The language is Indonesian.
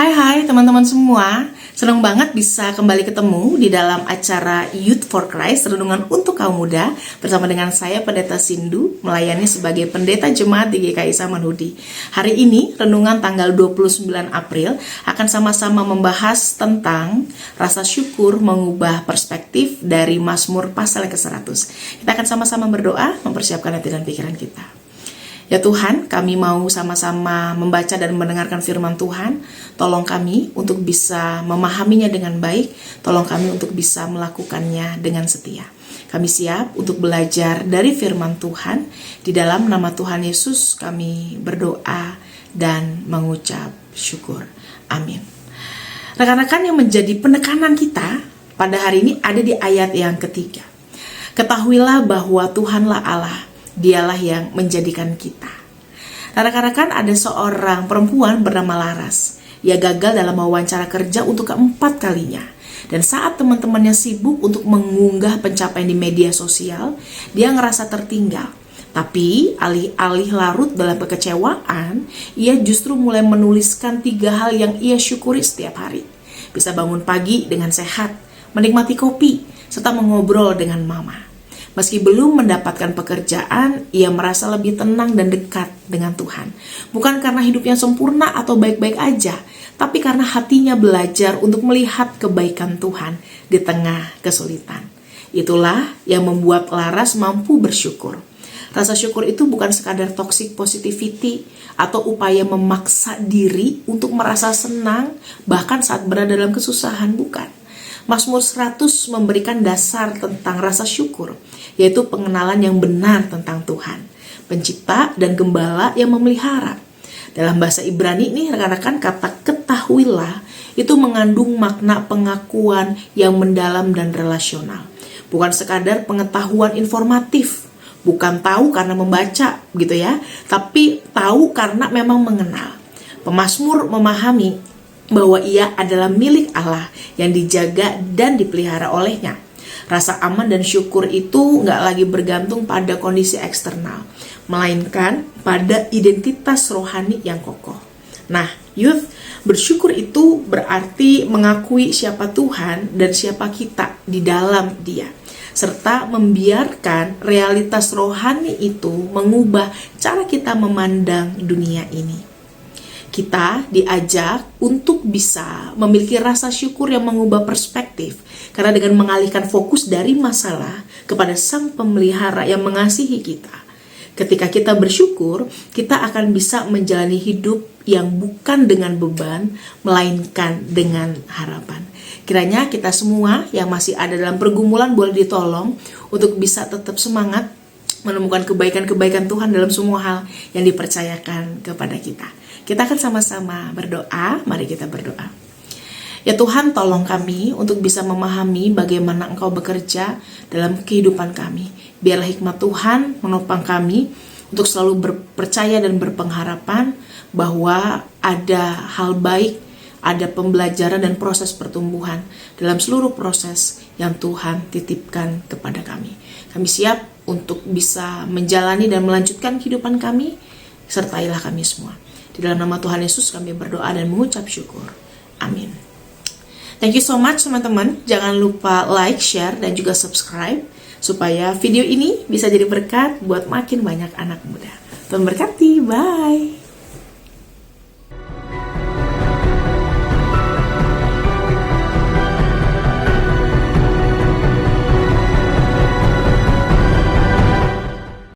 Hai teman-teman semua, senang banget bisa kembali ketemu di dalam acara Youth for Christ, Renungan untuk Kaum Muda, bersama dengan saya Pendeta Sindu, melayani sebagai pendeta jemaat di GKI Samanhudi. Hari ini, renungan tanggal 29 April, akan sama-sama membahas tentang rasa syukur mengubah perspektif dari Mazmur pasal yang ke-100. Kita akan sama-sama berdoa, mempersiapkan hati dan pikiran kita. Ya Tuhan, kami mau sama-sama membaca dan mendengarkan firman Tuhan. Tolong kami untuk bisa memahaminya dengan baik. Tolong kami untuk bisa melakukannya dengan setia. Kami siap untuk belajar dari firman Tuhan. Di dalam nama Tuhan Yesus kami berdoa dan mengucap syukur. Amin. Rekan-rekan, yang menjadi penekanan kita pada hari ini ada di ayat yang ketiga. Ketahuilah bahwa Tuhanlah Allah, Dialah yang menjadikan kita. Nah, rekan-rekan, ada seorang perempuan bernama Laras. Ia gagal dalam wawancara kerja untuk keempat kalinya. Dan saat teman-temannya sibuk untuk mengunggah pencapaian di media sosial, dia ngerasa tertinggal. Tapi alih-alih larut dalam kekecewaan, ia justru mulai menuliskan 3 hal yang ia syukuri setiap hari. Bisa bangun pagi dengan sehat, menikmati kopi, serta mengobrol dengan mama. Meski belum mendapatkan pekerjaan, ia merasa lebih tenang dan dekat dengan Tuhan. Bukan karena hidupnya sempurna atau baik-baik aja, tapi karena hatinya belajar untuk melihat kebaikan Tuhan di tengah kesulitan. Itulah yang membuat Laras mampu bersyukur. Rasa syukur itu bukan sekadar toxic positivity atau upaya memaksa diri untuk merasa senang bahkan saat berada dalam kesusahan, bukan. Mazmur 100 memberikan dasar tentang rasa syukur, yaitu pengenalan yang benar tentang Tuhan, pencipta dan gembala yang memelihara. Dalam bahasa Ibrani nih rekan-rekan, kata ketahuilah itu mengandung makna pengakuan yang mendalam dan relasional. Bukan sekadar pengetahuan informatif, bukan tahu karena membaca gitu ya, tapi tahu karena memang mengenal. Pemazmur memahami bahwa ia adalah milik Allah yang dijaga dan dipelihara olehnya. Rasa aman dan syukur itu nggak lagi bergantung pada kondisi eksternal, melainkan pada identitas rohani yang kokoh. Nah, youth, bersyukur itu berarti mengakui siapa Tuhan dan siapa kita di dalam Dia, serta membiarkan realitas rohani itu mengubah cara kita memandang dunia ini. Kita diajak untuk bisa memiliki rasa syukur yang mengubah perspektif, karena dengan mengalihkan fokus dari masalah kepada Sang Pemelihara yang mengasihi kita. Ketika kita bersyukur, kita akan bisa menjalani hidup yang bukan dengan beban, melainkan dengan harapan. Kiranya kita semua yang masih ada dalam pergumulan boleh ditolong untuk bisa tetap semangat menemukan kebaikan-kebaikan Tuhan dalam semua hal yang dipercayakan kepada kita. Kita akan sama-sama berdoa. Mari kita berdoa. Ya Tuhan, tolong kami untuk bisa memahami bagaimana Engkau bekerja dalam kehidupan kami. Biarlah hikmat Tuhan menopang kami untuk selalu berpercaya dan berpengharapan bahwa ada hal baik, ada pembelajaran dan proses pertumbuhan dalam seluruh proses yang Tuhan titipkan kepada kami. Kami siap untuk bisa menjalani dan melanjutkan kehidupan kami. Sertailah kami semua. Di dalam nama Tuhan Yesus kami berdoa dan mengucap syukur. Amin. Thank you so much teman-teman. Jangan lupa like, share, dan juga subscribe supaya video ini bisa jadi berkat buat makin banyak anak muda. Tuhan berkati. Bye.